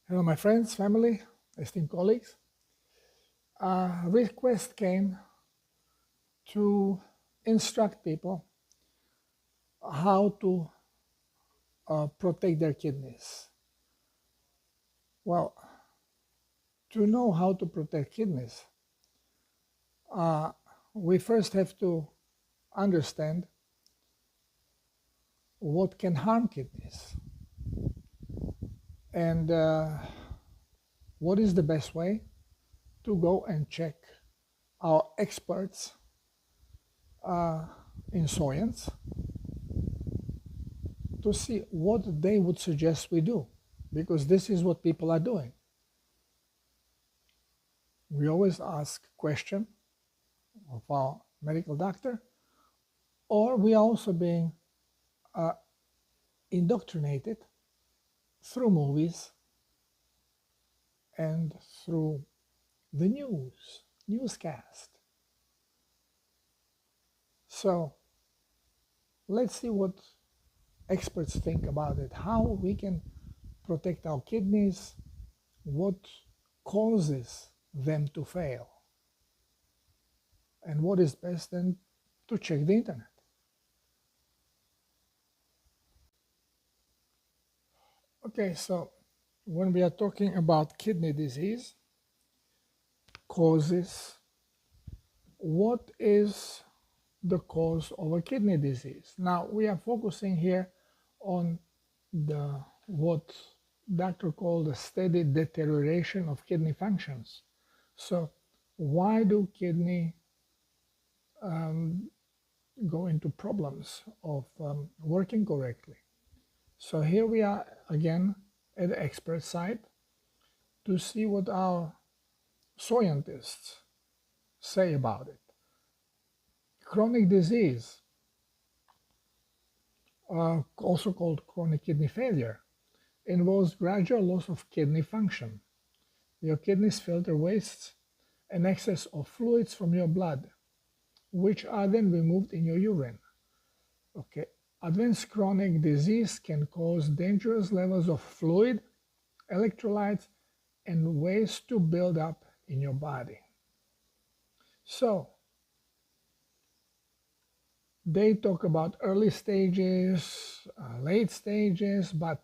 Hello, my friends, family, esteemed colleagues. A request came to instruct people how to protect their kidneys. Well, to know how to protect kidneys, we first have to understand what can harm kidneys and what is the best way to go and check our experts in science to see what they would suggest we do, because this is what people are doing. We always ask question of our medical doctor, or we are also being indoctrinated through movies and through the newscast. So let's see what experts think about it, how we can protect our kidneys, what causes them to fail, and what is best then to check the internet. Okay, so when we are talking about kidney disease, causes, what is the cause of a kidney disease? Now we are focusing here on the what doctor called a steady deterioration of kidney functions. So why do kidney go into problems of working correctly? So here we are again at the expert side to see what our scientists say about it. Chronic disease, also called chronic kidney failure, involves gradual loss of kidney function. Your kidneys filter wastes and excess of fluids from your blood, which are then removed in your urine. Okay. Advanced chronic disease can cause dangerous levels of fluid, electrolytes, and waste to build up in your body. So they talk about early stages, late stages, but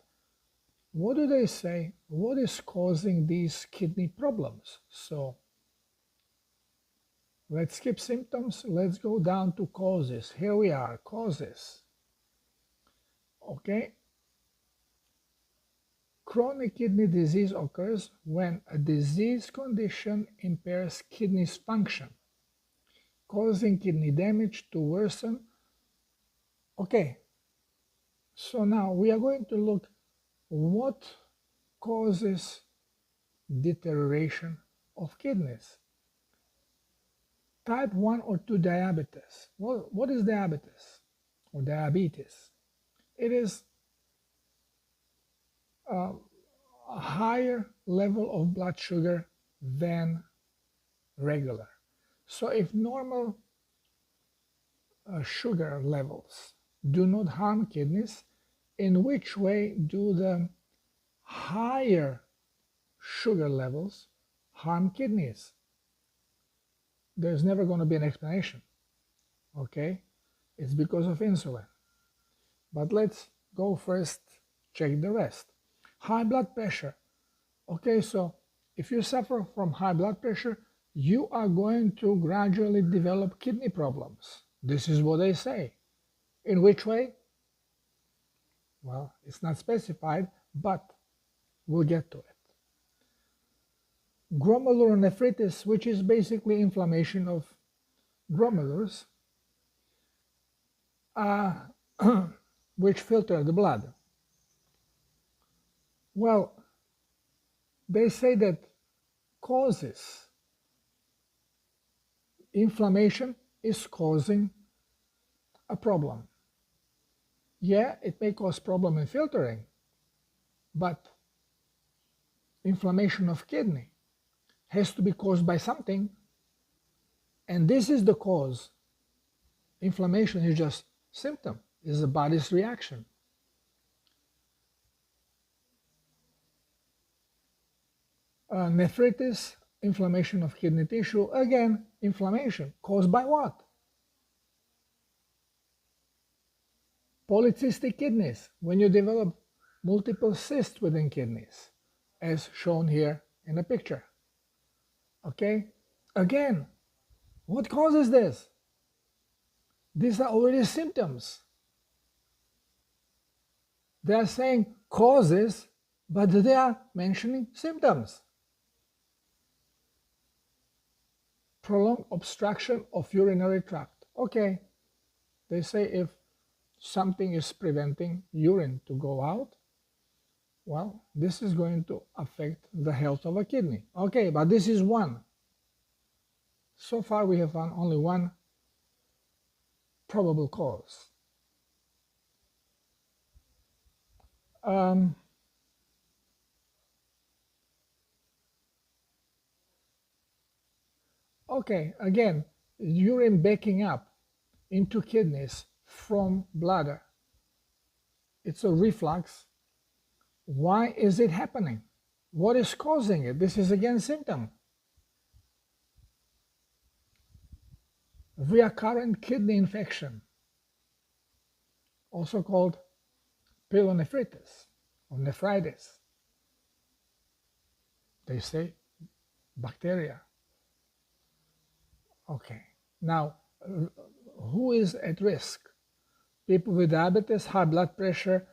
what do they say? What is causing these kidney problems? So let's skip symptoms. Let's go down to causes. Here we are, causes. Okay. Chronic kidney disease occurs when a disease condition impairs kidneys function, causing kidney damage to worsen. Okay, so now we are going to look what causes deterioration of kidneys. Type 1 or 2 diabetes. Well, what is diabetes or diabetes? It is a higher level of blood sugar than regular. So if normal sugar levels do not harm kidneys, in which way do the higher sugar levels harm kidneys? There's never going to be an explanation. Okay, it's because of insulin. But let's go first, check the rest. High blood pressure. Okay, so if you suffer from high blood pressure, you are going to gradually develop kidney problems. This is what they say. In which way? Well, it's not specified, but we'll get to it. Glomerulonephritis, which is basically inflammation of glomerulus, which filter the blood. Well, they say that causes inflammation is causing a problem. Yeah, it may cause problem in filtering, but inflammation of kidney has to be caused by something, and this is the cause. Inflammation is just symptom, is the body's reaction. Nephritis, inflammation of kidney tissue. Again, inflammation caused by what? Polycystic kidneys, when you develop multiple cysts within kidneys, as shown here in the picture. Okay? Again, what causes this? These are already symptoms. They are saying causes, but they are mentioning symptoms. Prolonged obstruction of urinary tract. Okay, they say if something is preventing urine to go out, well, this is going to affect the health of a kidney. Okay, but this is one. So far we have found only one probable cause. Okay, again, urine backing up into kidneys from bladder. It's a reflux. Why is it happening? What is causing it? This is again symptom. Recurrent kidney infection, also called pyelonephritis or nephritis. They say bacteria. Okay, now who is at risk? People with diabetes, high blood pressure,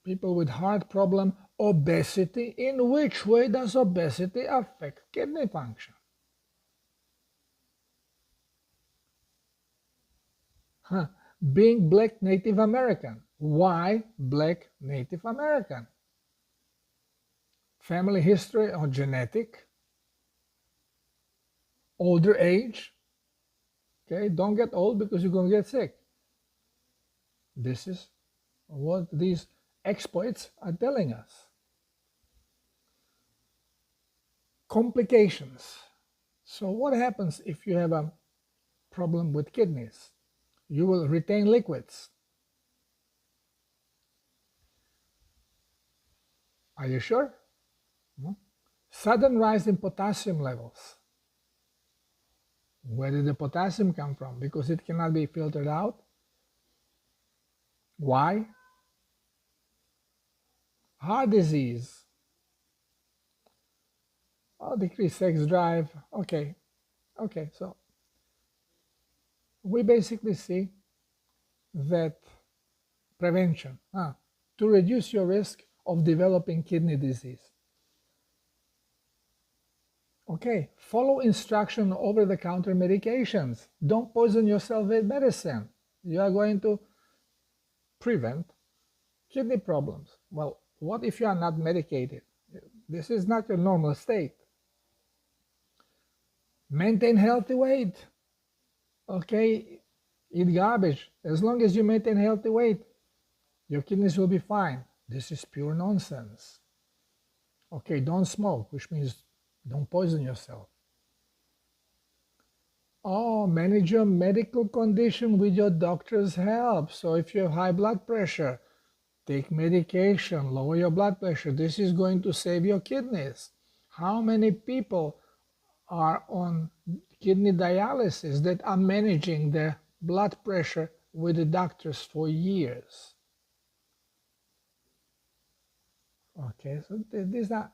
people with heart problem, obesity. In which way does obesity affect kidney function? Being black Native American. Why black Native American? Family history or genetic? Older age? Okay, don't get old because you're going to get sick. This is what these experts are telling us. Complications. So what happens if you have a problem with kidneys? You will retain liquids. Are you sure? No? Sudden rise in potassium levels. Where did the potassium come from? Because it cannot be filtered out. Why? Heart disease. Oh, decreased sex drive. Okay, so we basically see that prevention to reduce your risk of developing kidney disease. Okay, follow instruction over-the-counter medications. Don't poison yourself with medicine. You are going to prevent kidney problems. Well, what if you are not medicated? This is not your normal state. Maintain healthy weight. Okay, eat garbage. As long as you maintain healthy weight, your kidneys will be fine. This is pure nonsense. Okay, don't smoke, which means don't poison yourself. Oh, manage your medical condition with your doctor's help. So if you have high blood pressure, take medication, lower your blood pressure. This is going to save your kidneys. How many people are on kidney dialysis that are managing their blood pressure with the doctors for years? Okay, so these are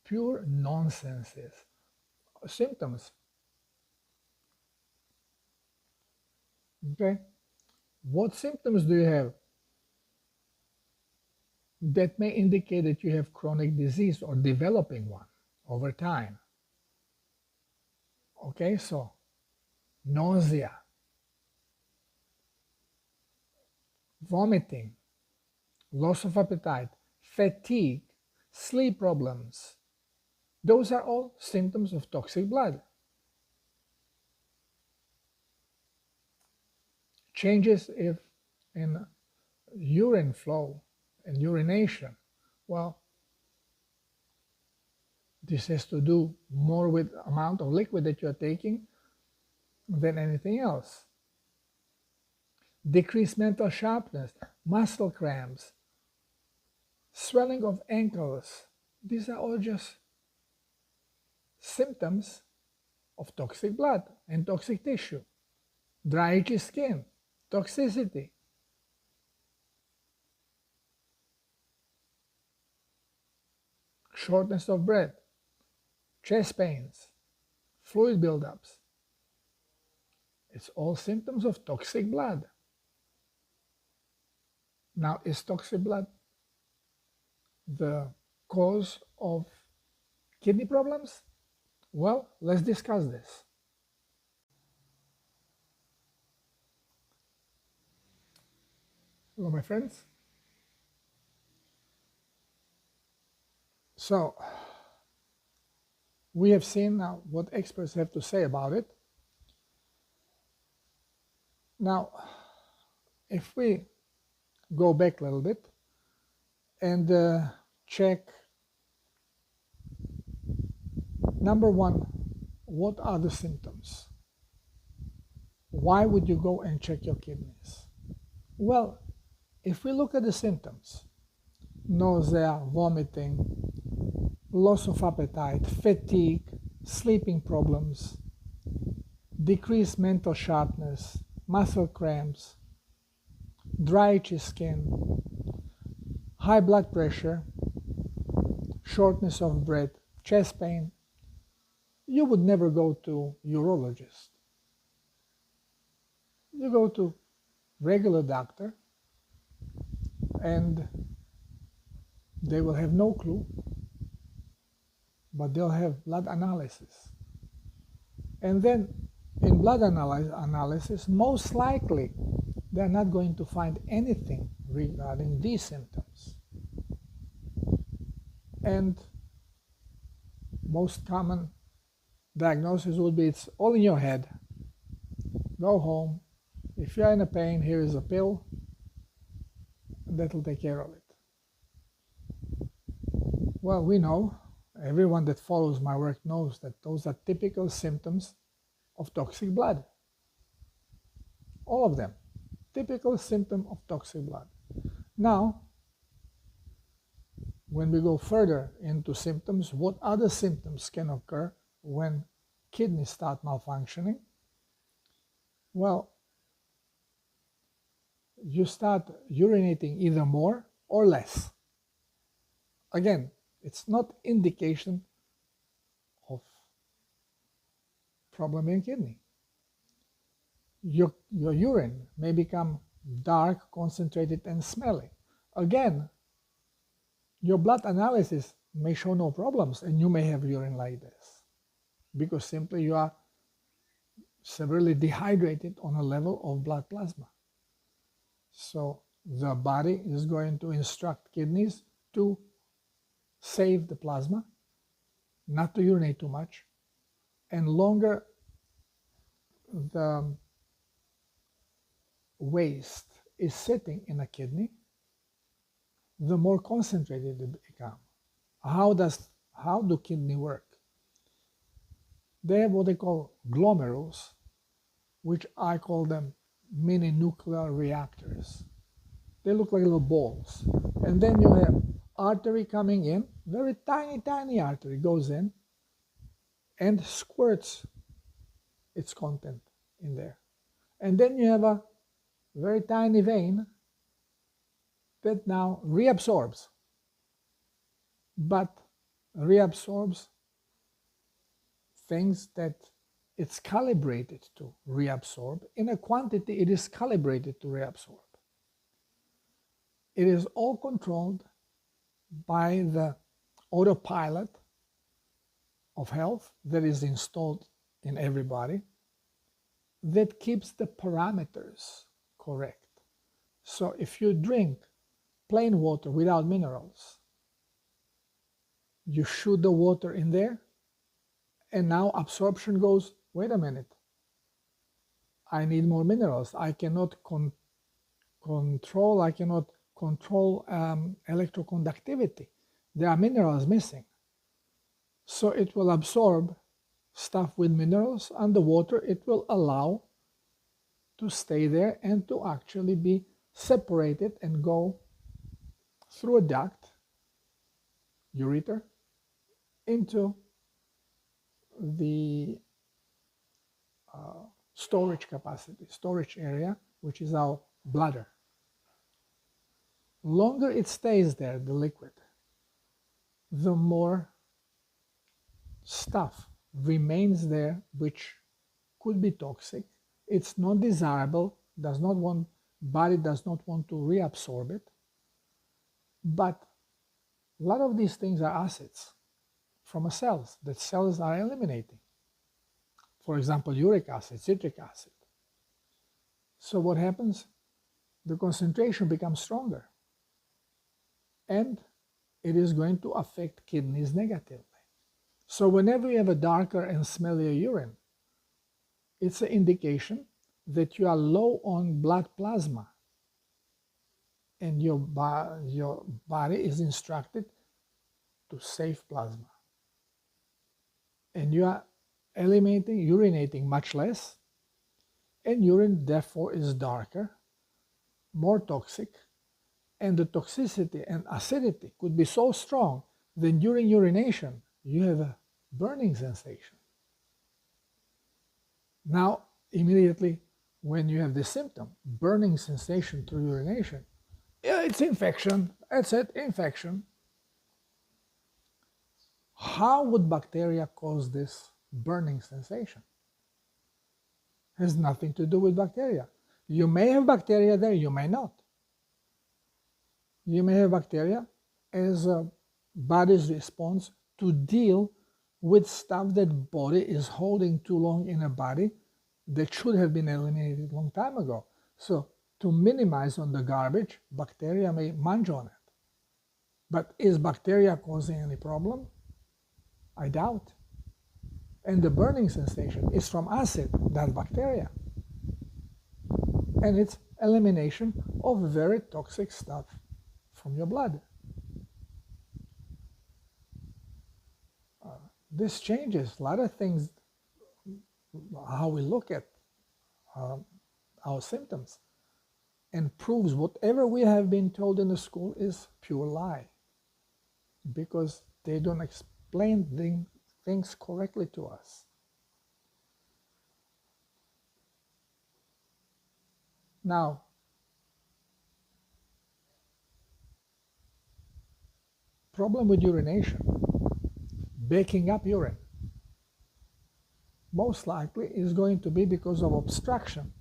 pure nonsenses. Symptoms. Okay, what symptoms do you have that may indicate that you have chronic disease or developing one over time? Okay, so nausea, vomiting, loss of appetite, fatigue, sleep problems. Those are all symptoms of toxic blood. Changes in urine flow and urination. Well, this has to do more with the amount of liquid that you're taking than anything else. Decreased mental sharpness, muscle cramps, swelling of ankles. These are all just symptoms of toxic blood and toxic tissue. Dry, itchy skin, toxicity, shortness of breath, chest pains, fluid buildups. It's all symptoms of toxic blood. Now, is toxic blood the cause of kidney problems? Well, let's discuss this. Hello, my friends. So, we have seen now what experts have to say about it. Now, if we go back a little bit and check, number one, what are the symptoms? Why would you go and check your kidneys? Well, if we look at the symptoms, nausea, vomiting, loss of appetite, fatigue, sleeping problems, decreased mental sharpness, muscle cramps, dry itchy skin, high blood pressure, shortness of breath, chest pain, you would never go to urologist. You go to regular doctor and they will have no clue, but they'll have blood analysis. And then in blood analysis, most likely they're not going to find anything regarding these symptoms. And most common diagnosis would be it's all in your head. Go home. If you're in a pain, here is a pill. That'll take care of it. Well, we know, everyone that follows my work knows that those are typical symptoms of toxic blood. All of them. Typical symptom of toxic blood. Now, when we go further into symptoms, what other symptoms can occur when kidneys start malfunctioning? Well, you start urinating either more or less. Again, it's not indication of problem in kidney. Your urine may become dark, concentrated, and smelly. Again, your blood analysis may show no problems, and you may have urine like this because simply you are severely dehydrated on a level of blood plasma. So the body is going to instruct kidneys to save the plasma, not to urinate too much, and longer the waste is sitting in a kidney, the more concentrated it becomes. How do kidney work? They have what they call glomerulus, which I call them mini nuclear reactors. They look like little balls. And then you have artery coming in, very tiny artery goes in and squirts its content in there. And then you have a very tiny vein that now reabsorbs, but reabsorbs things that it's calibrated to reabsorb in a quantity it is calibrated to reabsorb. It is all controlled by the autopilot of health that is installed in everybody that keeps the parameters correct. So if you drink plain water without minerals, you shoot the water in there, and now absorption goes, wait a minute, I need more minerals. I cannot control electroconductivity. There are minerals missing. So it will absorb stuff with minerals, and the water it will allow to stay there and to actually be separated and go through a duct, ureter, into the storage capacity, storage area, which is our bladder. Longer it stays there, the liquid, the more stuff remains there, which could be toxic. It's not desirable, body does not want to reabsorb it. But a lot of these things are acids from cells that cells are eliminating. For example, uric acid, citric acid. So what happens? The concentration becomes stronger, and it is going to affect kidneys negatively. So whenever you have a darker and smellier urine, it's an indication that you are low on blood plasma, and your body is instructed to save plasma. And you are urinating much less, and urine therefore is darker, more toxic, and the toxicity and acidity could be so strong that during urination you have a burning sensation. Now, immediately when you have this symptom, burning sensation through urination, yeah, it's infection, that's it, infection. How would bacteria cause this burning sensation? It has nothing to do with bacteria. You may have bacteria there, you may not. You may have bacteria as a body's response to deal with stuff that body is holding too long in a body that should have been eliminated a long time ago. So to minimize on the garbage, bacteria may munch on it. But is bacteria causing any problem? I doubt. And the burning sensation is from acid, not bacteria. And it's elimination of very toxic stuff from your blood. This changes a lot of things, how we look at our symptoms, and proves whatever we have been told in the school is pure lie, because they don't explain things correctly to us. Now, problem with urination, baking up urine, most likely is going to be because of obstruction.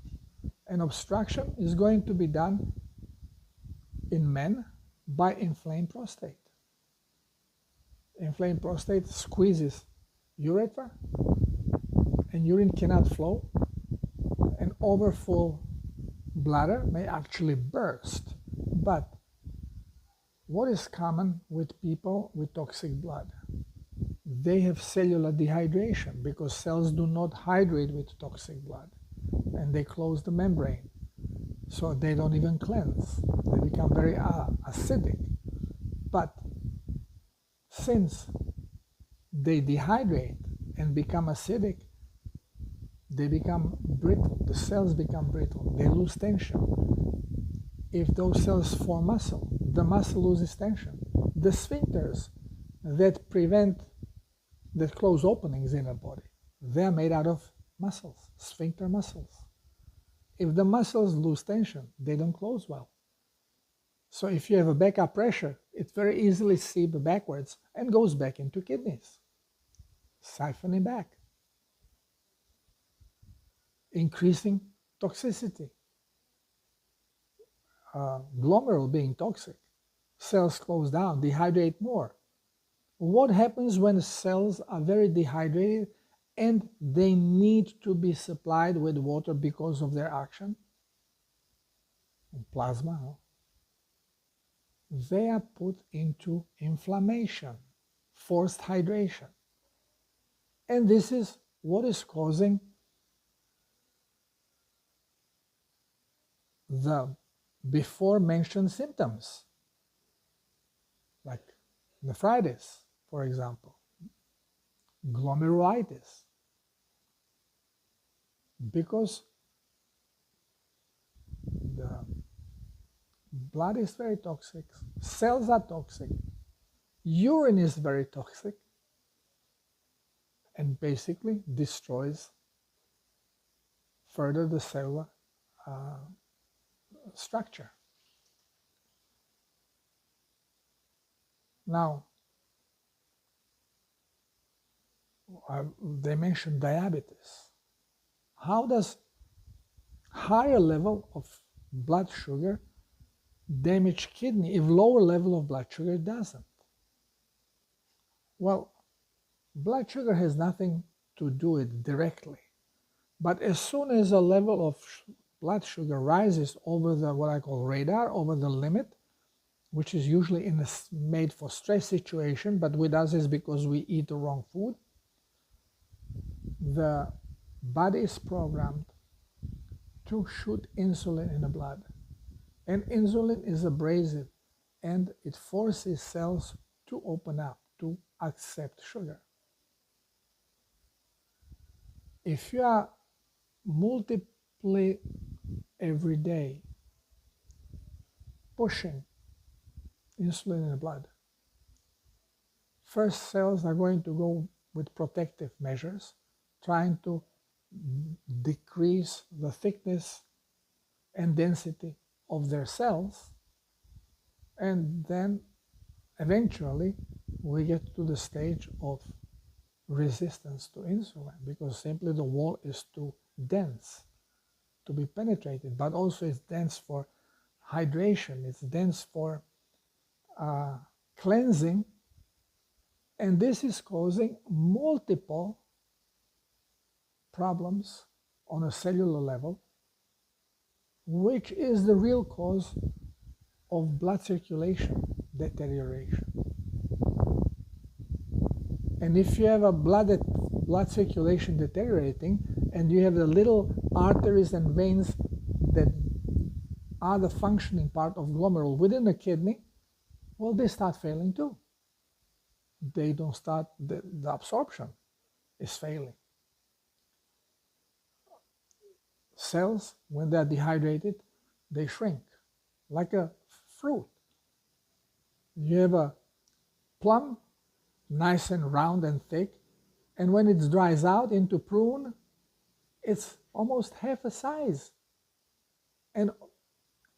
And obstruction is going to be done in men by inflamed prostate. Inflamed prostate squeezes urethra, and urine cannot flow. An overfull bladder may actually burst. But what is common with people with toxic blood? They have cellular dehydration because cells do not hydrate with toxic blood, and they close the membrane, so they don't even cleanse. They become very acidic. But since they dehydrate and become acidic, they become brittle. The cells become brittle. They lose tension. If those cells form muscle, the muscle loses tension. The sphincters that close openings in a body, they're made out of muscles, sphincter muscles. If the muscles lose tension, they don't close well. So if you have a backup pressure, it very easily seeps backwards and goes back into kidneys, siphoning back, increasing toxicity. Glomerule being toxic, cells close down, dehydrate more. What happens when cells are very dehydrated and they need to be supplied with water because of their action? Plasma, huh? They are put into inflammation, forced hydration. And this is what is causing the before mentioned symptoms, like nephritis, for example, glomerulitis, because the blood is very toxic, cells are toxic, urine is very toxic, and basically destroys further the cellular structure. Now, they mentioned diabetes. How does higher level of blood sugar damage kidney if lower level of blood sugar doesn't? Well, blood sugar has nothing to do with it directly, but as soon as a level of blood sugar rises over the what I call radar, over the limit, which is usually in a made for stress situation, but with us is because we eat the wrong food, the body is programmed to shoot insulin in the blood. And insulin is abrasive and it forces cells to open up, to accept sugar. If you are multiply every day pushing insulin in the blood, first cells are going to go with protective measures, trying to decrease the thickness and density of their cells, and then eventually we get to the stage of resistance to insulin, because simply the wall is too dense to be penetrated, but also it's dense for hydration, it's dense for cleansing, and this is causing multiple problems on a cellular level, which is the real cause of blood circulation deterioration. And if you have a blood circulation deteriorating, and you have the little arteries and veins that are the functioning part of glomerule within the kidney, well, they start failing too. They don't start, the absorption is failing. Cells, when they're dehydrated, they shrink like a fruit. You have a plum, nice and round and thick, and when it dries out into prune, it's almost half a size and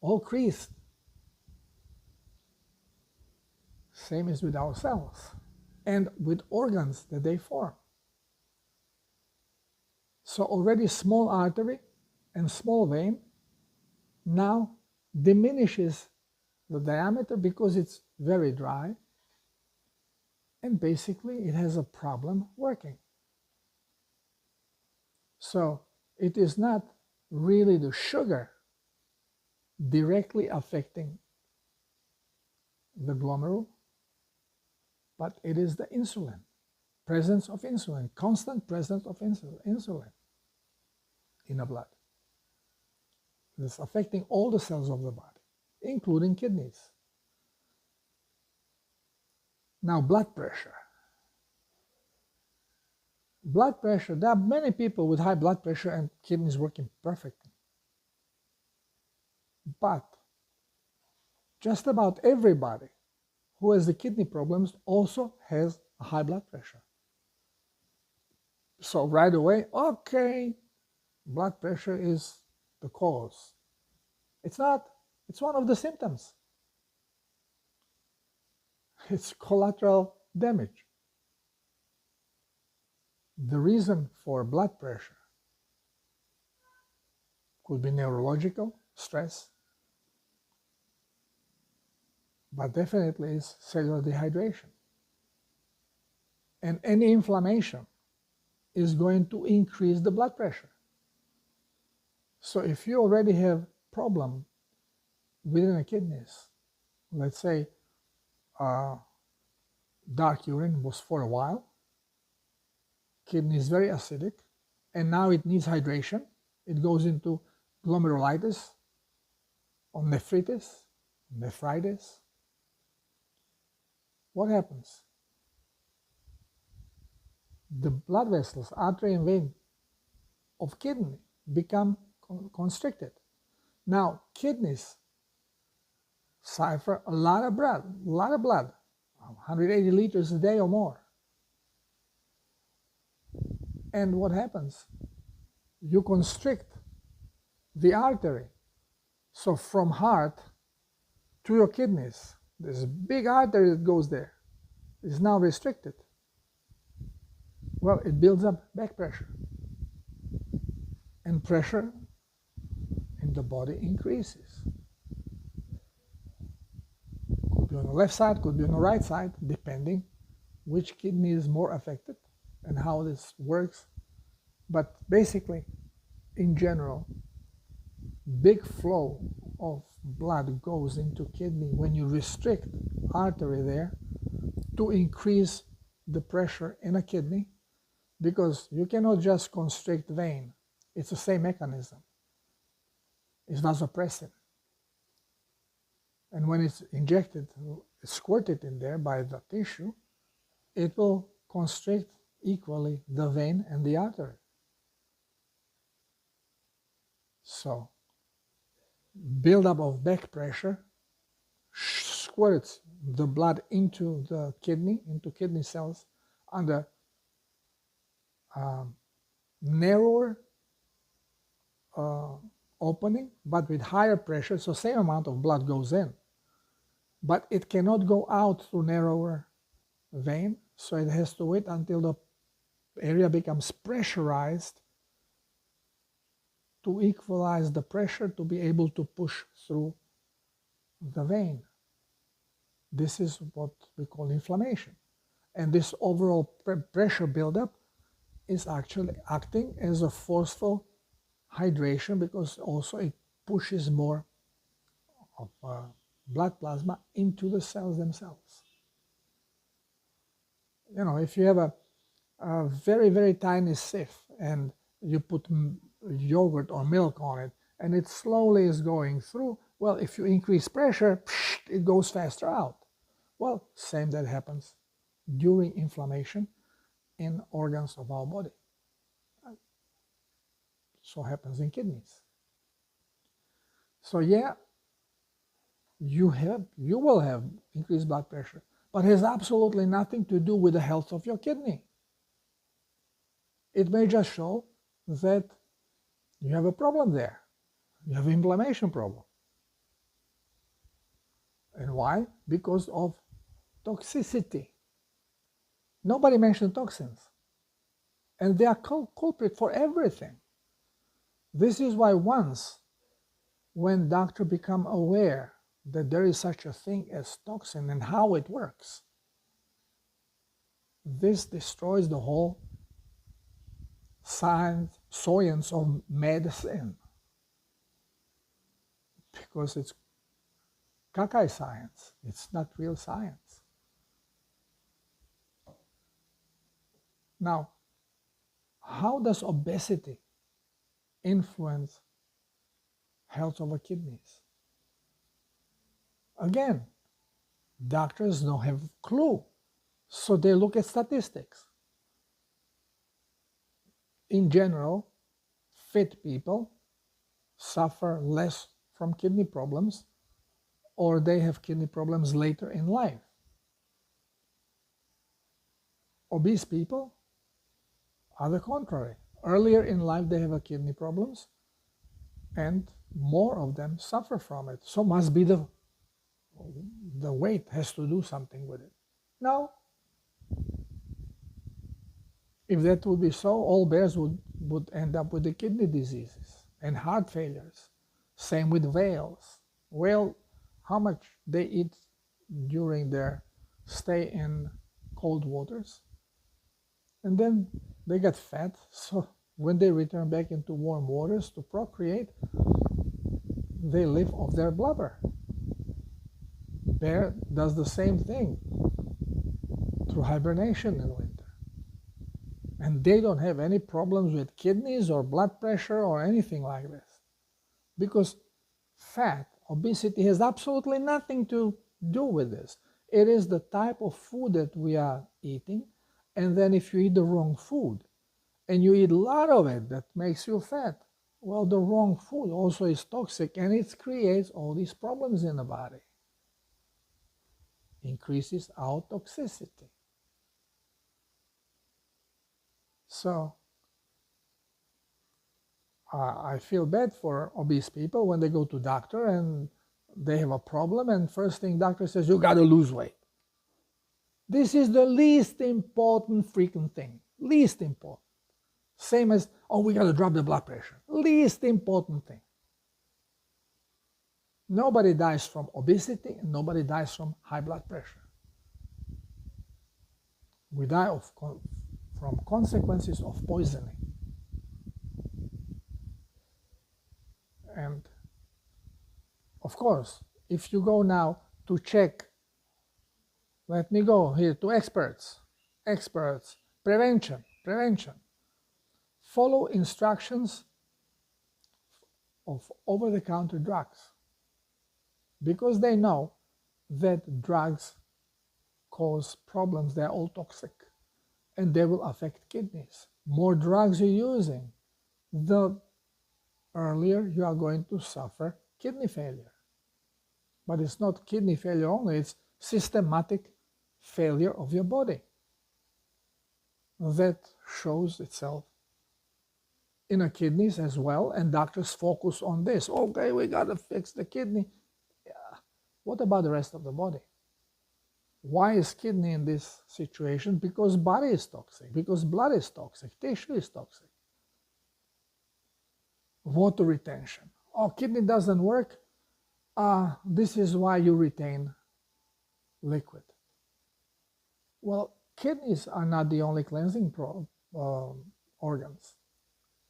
all creased. Same as with our cells and with organs that they form. So already small artery and small vein now diminishes the diameter because it's very dry, and basically it has a problem working. So it is not really the sugar directly affecting the glomerule, but it is the insulin, presence of insulin, constant presence of insulin in the blood. It's affecting all the cells of the body, including kidneys. Now, blood pressure. Blood pressure, there are many people with high blood pressure and kidneys working perfectly. But just about everybody who has the kidney problems also has a high blood pressure. So right away, okay, blood pressure is the cause. It's not, it's one of the symptoms. It's collateral damage. The reason for blood pressure could be neurological, stress, but definitely is cellular dehydration. And any inflammation is going to increase the blood pressure. So if you already have problem within the kidneys, let's say dark urine was for a while, kidney is very acidic, and now it needs hydration, it goes into glomerulitis or nephritis, what happens? The blood vessels, artery and vein of kidney become constricted. Now, kidneys siphon a lot of blood, 180 liters a day or more. And what happens? You constrict the artery. So from heart to your kidneys, this big artery that goes there is now restricted. Well, it builds up back pressure. And pressure in the body increases. Could be on the left side, could be on the right side, depending which kidney is more affected and how this works. But basically, in general, big flow of blood goes into kidney when you restrict artery there to increase the pressure in a kidney, because you cannot just constrict vein. It's the same mechanism. It's vasopressin. And when it's injected, squirted in there by the tissue, it will constrict equally the vein and the artery. So, buildup of back pressure squirts the blood into the kidney, into kidney cells, under narrower opening, but with higher pressure, so same amount of blood goes in. But it cannot go out through narrower vein, so it has to wait until the area becomes pressurized to equalize the pressure to be able to push through the vein. This is what we call inflammation. And this overall pressure buildup is actually acting as a forceful hydration, because also it pushes more of blood plasma into the cells themselves. You know, if you have a very, very tiny sieve and you put yogurt or milk on it and it slowly is going through, well, if you increase pressure, it goes faster out. Well, same that happens during inflammation in organs of our body. So happens in kidneys. So yeah, you will have increased blood pressure, but it has absolutely nothing to do with the health of your kidney. It may just show that you have a problem there. You have an inflammation problem. And why? Because of toxicity. Nobody mentioned toxins. And they are culprit for everything. This is why once, when doctors become aware that there is such a thing as toxin and how it works, this destroys the whole science of medicine, because it's kakai science. It's not real science. Now, how does obesity influence health of our kidneys? Again, doctors don't have a clue, so they look at statistics. In general, fit people suffer less from kidney problems, or they have kidney problems later in life. Obese people are the contrary. Earlier in life they have kidney problems, and more of them suffer from it. So must be the weight has to do something with it. No. If that would be so, all bears would end up with the kidney diseases and heart failures. Same with whales. Whale, how much they eat during their stay in cold waters, and then they get fat, so when they return back into warm waters to procreate, they live off their blubber. Bear does the same thing through hibernation in winter. And they don't have any problems with kidneys or blood pressure or anything like this. Because fat, obesity has absolutely nothing to do with this. It is the type of food that we are eating, and then if you eat the wrong food, and you eat a lot of it that makes you fat, well, the wrong food also is toxic, and it creates all these problems in the body. Increases our toxicity. So I feel bad for obese people when they go to doctor and they have a problem, and first thing doctor says, you got to lose weight. This is the least important freaking thing. Least important. Same as, oh, we got to drop the blood pressure. Least important thing. Nobody dies from obesity and nobody dies from high blood pressure. We die from consequences of poisoning. And of course, if you go now to check, let me go here to experts, prevention. Follow instructions of over-the-counter drugs, because they know that drugs cause problems. They're all toxic and they will affect kidneys. More drugs you're using, the earlier you are going to suffer kidney failure. But it's not kidney failure only, it's systematic failure of your body that shows itself in the kidneys as well, and doctors focus on this. Okay, we got to fix the kidney. Yeah. What about the rest of the body? Why is kidney in this situation? Because body is toxic, because blood is toxic, tissue is toxic. Water retention. Oh, kidney doesn't work. This is why you retain liquid. Well, kidneys are not the only cleansing organs.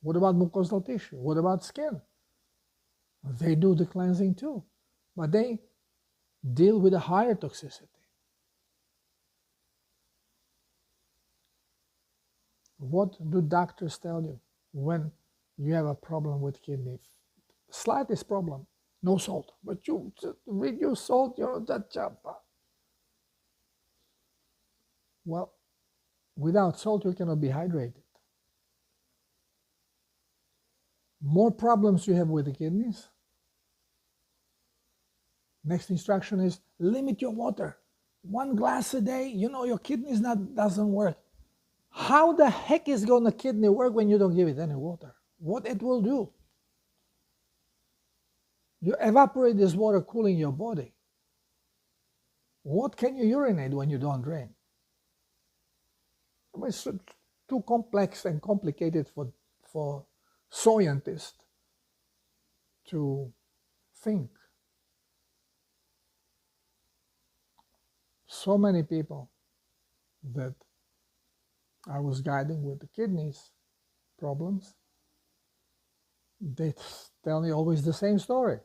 What about mucosal tissue? What about skin? They do the cleansing too, but they deal with a higher toxicity. What do doctors tell you when you have a problem with kidney? Slightest problem, no salt, but you reduce salt, that job. Well, without salt you cannot be hydrated. More problems you have with the kidneys. Next instruction is limit your water. 1 glass a day, your kidneys doesn't work. How the heck is going to kidney work when you don't give it any water? What it will do? You evaporate this water, cooling your body. What can you urinate when you don't drink? It's too complex and complicated for scientists to think. So many people that I was guiding with the kidneys problems, they tell me always the same story.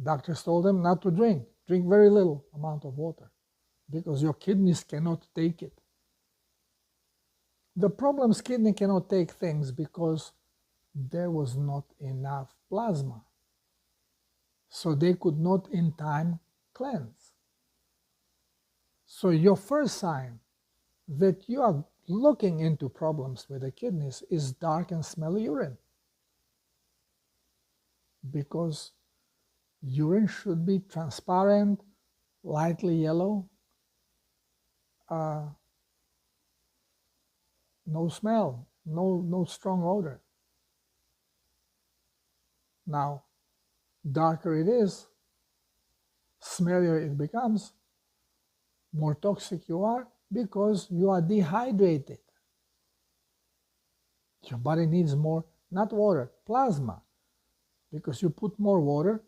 Doctors told them not to drink. Drink very little amount of water because your kidneys cannot take it. The problem is kidney cannot take things because there was not enough plasma. So they could not in time cleanse. So your first sign that you are looking into problems with the kidneys is dark and smelly urine. Because urine should be transparent, lightly yellow, no smell, no strong odor. Now, darker it is, smellier it becomes, more toxic you are because you are dehydrated. Your body needs more, not water, plasma. Because you put more water,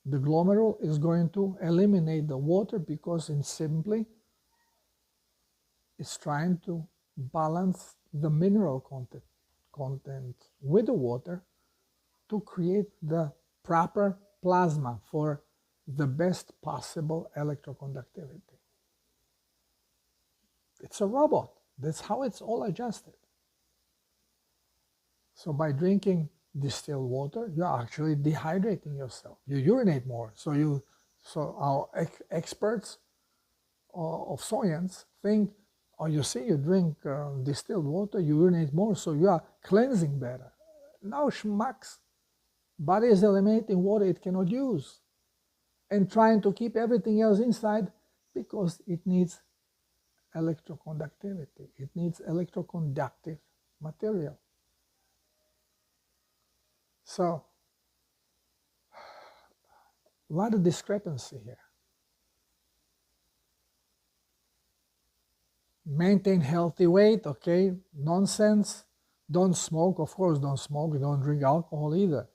the glomerule is going to eliminate the water because it's trying to balance the mineral content with the water to create the proper plasma for the best possible electroconductivity. It's a robot. That's how it's all adjusted. So by drinking distilled water, you're actually dehydrating yourself. You urinate more. So our experts of science think, oh, you see, you drink distilled water, you urinate more, so you are cleansing better. No schmucks. Body is eliminating water it cannot use and trying to keep everything else inside because it needs electroconductivity. It needs electroconductive material. So, a lot of discrepancy here. Maintain healthy weight, okay, nonsense. Don't smoke, of course, don't smoke, don't drink alcohol either.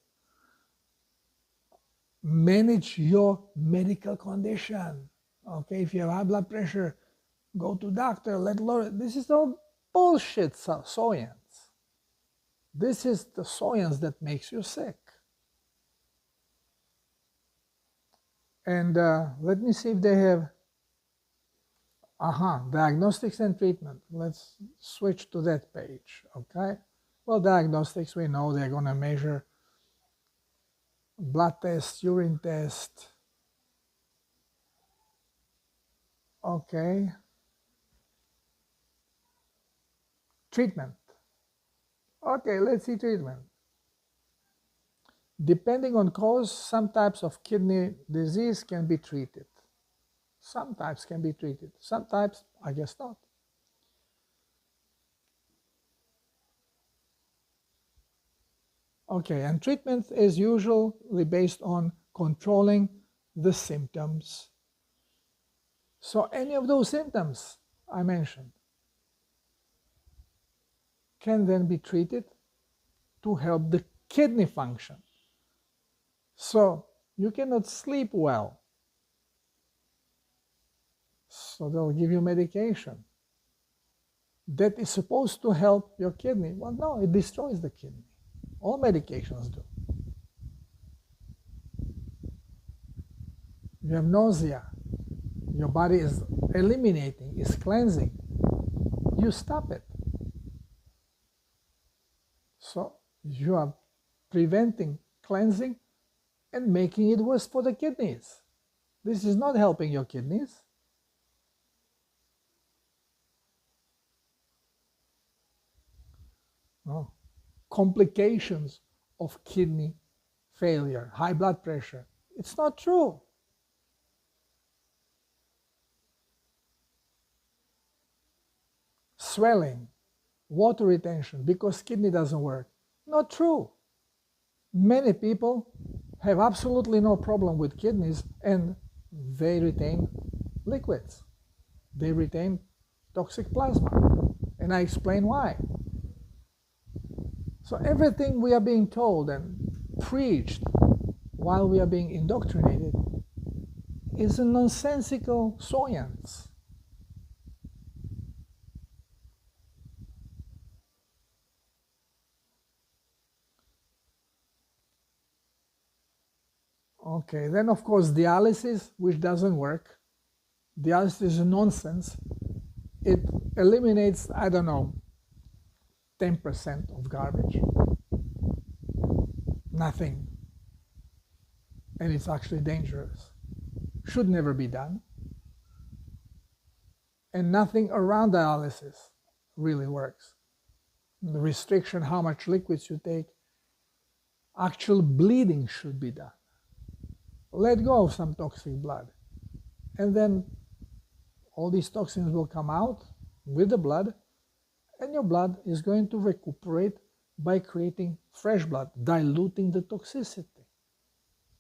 Manage your medical condition, okay? If you have high blood pressure, go to doctor, let lower. This is all bullshit science. This is the science that makes you sick. And let me see if they have, diagnostics and treatment. Let's switch to that page, okay? Well, diagnostics, we know they're gonna measure blood test, urine test, okay. Treatment. Okay, let's see treatment. Depending on cause, some types of kidney disease can be treated. Some types can be treated. Some types, I guess not. Okay, and treatment is usually based on controlling the symptoms. So any of those symptoms I mentioned can then be treated to help the kidney function. So you cannot sleep well, so they'll give you medication that is supposed to help your kidney. Well, no, it destroys the kidney. All medications do. You have nausea, your body is eliminating, is cleansing, you stop it. So you are preventing cleansing and making it worse for the kidneys. This is not helping your kidneys. No. Complications of kidney failure, high blood pressure. It's not true. Swelling, water retention because kidney doesn't work. Not true. Many people have absolutely no problem with kidneys and they retain liquids. They retain toxic plasma. And I explain why. So everything we are being told and preached while we are being indoctrinated is a nonsensical science. Okay, then of course dialysis, which doesn't work. Dialysis is nonsense. It eliminates, I don't know, 10% of garbage. Nothing. And it's actually dangerous. Should never be done. And nothing around dialysis really works. The restriction, how much liquids you take, actual bleeding should be done. Let go of some toxic blood. And then all these toxins will come out with the blood, and your blood is going to recuperate by creating fresh blood, diluting the toxicity.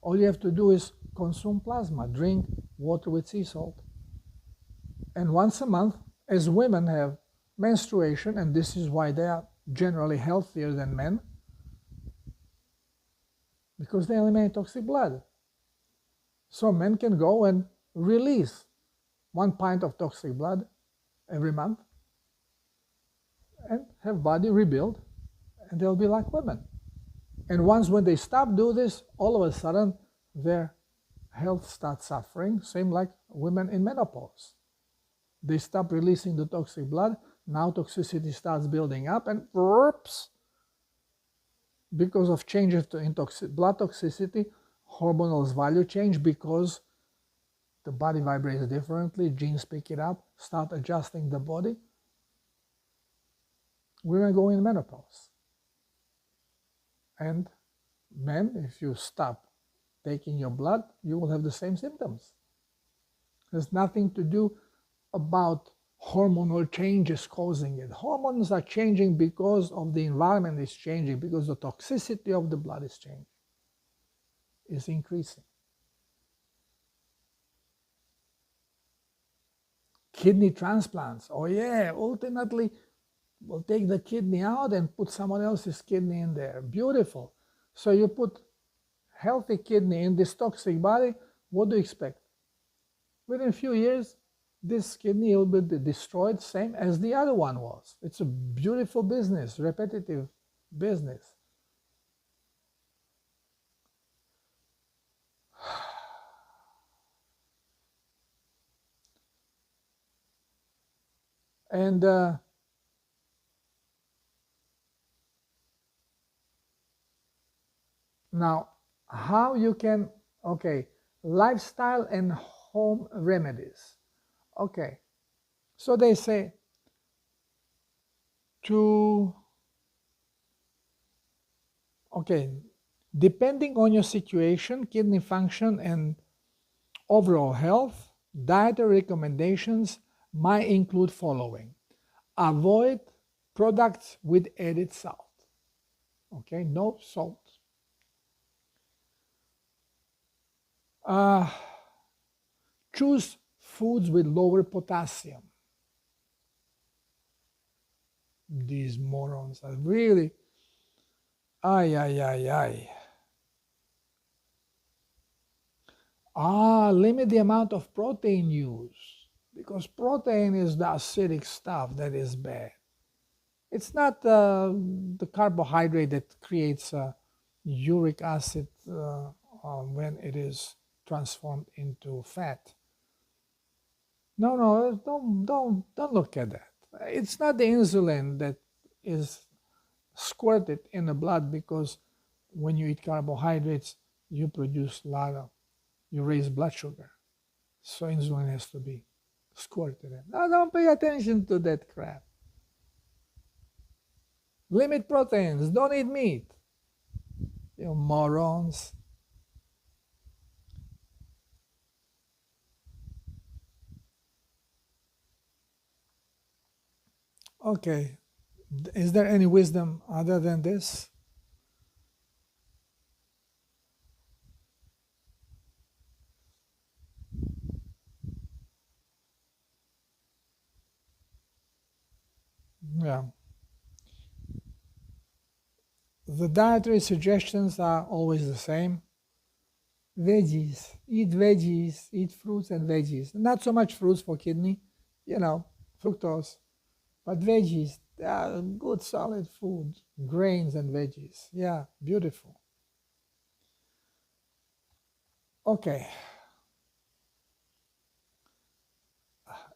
All you have to do is consume plasma, drink water with sea salt. And once a month, as women have menstruation, and this is why they are generally healthier than men, because they eliminate toxic blood. So men can go and release 1 pint of toxic blood every month and have body rebuild, and they'll be like women. And once when they stop doing this, all of a sudden their health starts suffering, same like women in menopause. They stop releasing the toxic blood, now toxicity starts building up, and whoops, because of changes in blood toxicity, hormonal value change because the body vibrates differently, genes pick it up, start adjusting the body. Women go in menopause. And men, if you stop taking your blood, you will have the same symptoms. There's nothing to do about hormonal changes causing it. Hormones are changing because of the environment is changing, because the toxicity of the blood is changing, is increasing. Kidney transplants. Oh yeah, ultimately we'll take the kidney out and put someone else's kidney in there. Beautiful. So you put healthy kidney in this toxic body, what do you expect? Within a few years, this kidney will be destroyed, same as the other one was. It's a beautiful business, repetitive business. And now, how you can, okay, lifestyle and home remedies. Okay, so they say to, okay, depending on your situation, kidney function, and overall health, dietary recommendations might include following. Avoid products with added salt. Okay, no salt. Choose foods with lower potassium. These morons are really, ay, ay, ay, ay. Limit the amount of protein use, because protein is the acidic stuff that is bad. It's not the carbohydrate that creates uric acid when it is transformed into fat. No, don't look at that. It's not the insulin that is squirted in the blood, because when you eat carbohydrates, you produce a lot of, you raise blood sugar. So insulin has to be squirted in. No, don't pay attention to that crap. Limit proteins, don't eat meat. You morons. Okay, is there any wisdom other than this? Yeah. The dietary suggestions are always the same. Veggies, eat fruits and veggies. Not so much fruits for kidney, fructose, but veggies, good solid food, grains and veggies. Yeah, beautiful. Okay.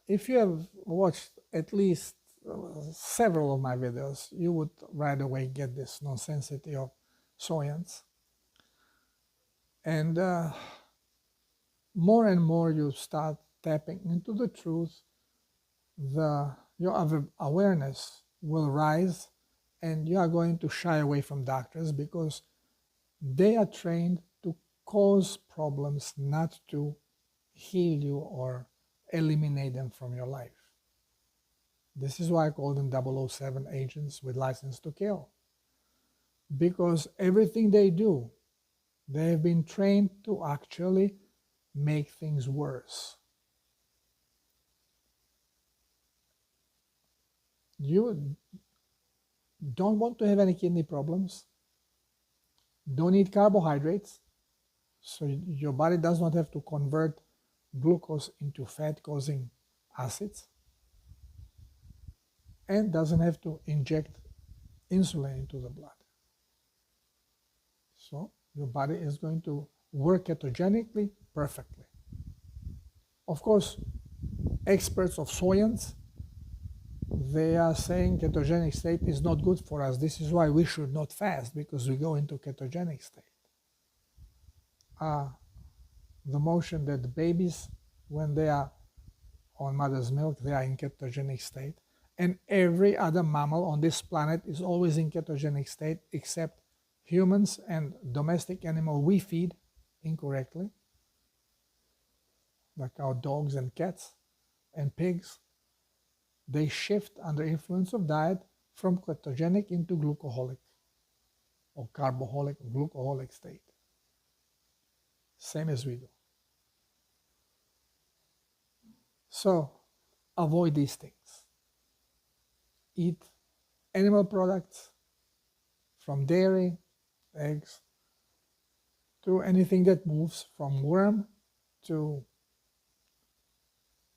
If you have watched at least several of my videos, you would right away get this nonsensity of science. And more and more you start tapping into the truth, your awareness will rise, and you are going to shy away from doctors, because they are trained to cause problems, not to heal you or eliminate them from your life. This is why I call them 007 agents with license to kill. Because everything they do, they have been trained to actually make things worse. You don't want to have any kidney problems. Don't eat carbohydrates, so your body does not have to convert glucose into fat causing acids, and doesn't have to inject insulin into the blood. So your body is going to work ketogenically perfectly. Of course, experts of science, they are saying ketogenic state is not good for us. This is why we should not fast, because we go into ketogenic state. The motion that the babies, when they are on mother's milk, they are in ketogenic state. And every other mammal on this planet is always in ketogenic state, except humans and domestic animal we feed incorrectly, like our dogs and cats and pigs. they shift under influence of diet from ketogenic into glucoholic or carboholic or glucoholic state. Same as we do. So avoid these things. Eat animal products, from dairy, eggs, to anything that moves, from worm to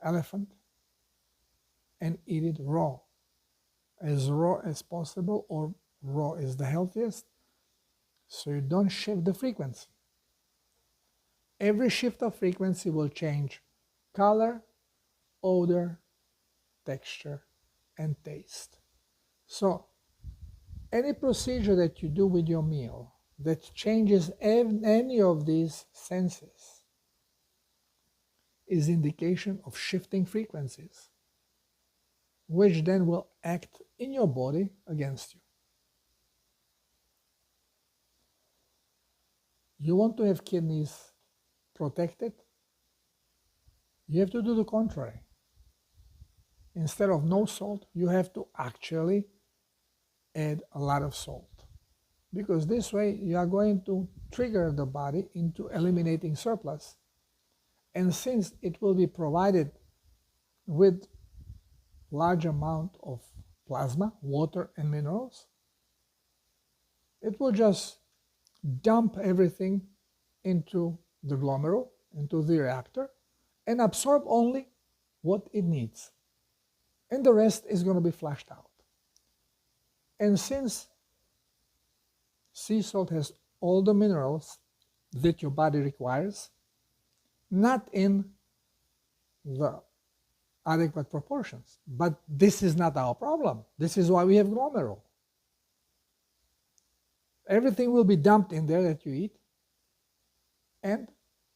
elephant, and eat it raw as possible, or raw is the healthiest, so you don't shift the frequency. Every shift of frequency will change color, odor, texture, and taste. So any procedure that you do with your meal that changes any of these senses is indication of shifting frequencies, which then will act in your body against you. You want to have kidneys protected? You have to do the contrary. Instead of no salt, you have to actually add a lot of salt, because this way you are going to trigger the body into eliminating surplus. And since it will be provided with large amount of plasma, water, and minerals, it will just dump everything into the glomerule, into the reactor, and absorb only what it needs. And the rest is going to be flushed out. And since sea salt has all the minerals that your body requires, not in the adequate proportions, but this is not our problem. This is why we have glomerule. Everything will be dumped in there that you eat, and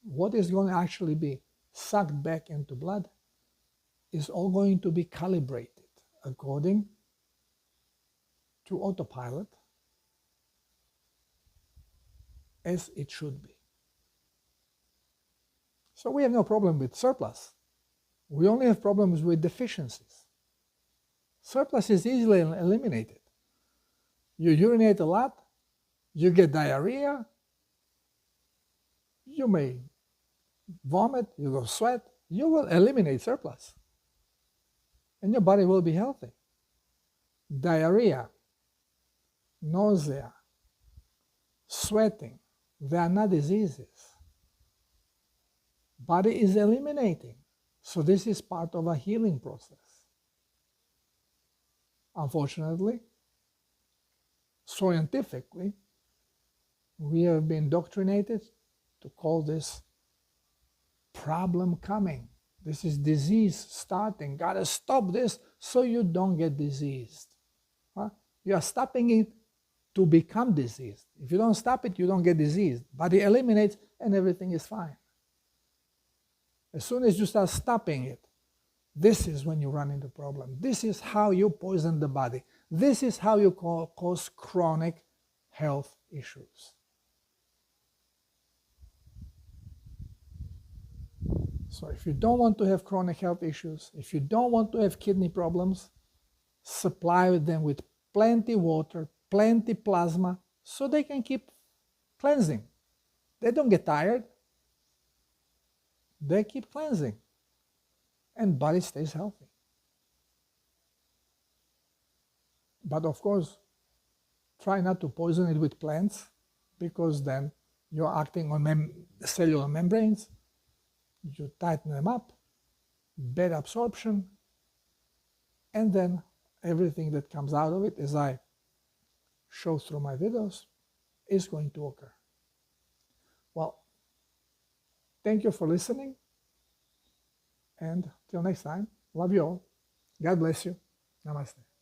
what is going to actually be sucked back into blood is all going to be calibrated according to autopilot, as it should be. So we have no problem with surplus. We only have problems with deficiencies. Surplus is easily eliminated. You urinate a lot, you get diarrhea, you may vomit, you will sweat, you will eliminate surplus. And your body will be healthy. Diarrhea, nausea, sweating, they are not diseases. Body is eliminating. So this is part of a healing process. Unfortunately, scientifically, we have been indoctrinated to call this problem coming. This is disease starting. Gotta stop this so you don't get diseased. Huh? You are stopping it to become diseased. If you don't stop it, you don't get diseased. Body eliminates and everything is fine. As soon as you start stopping it, this is when you run into problem. This is how you poison the body. This is how you cause chronic health issues. So if you don't want to have chronic health issues, if you don't want to have kidney problems, supply them with plenty water, plenty plasma, so they can keep cleansing. They don't get tired. They keep cleansing. And body stays healthy. But of course, try not to poison it with plants, because then you're acting on cellular membranes. You tighten them up, bad absorption, and then everything that comes out of it, as I show through my videos, is going to occur. Well, thank you for listening, and till next time, love you all. God bless you. Namaste.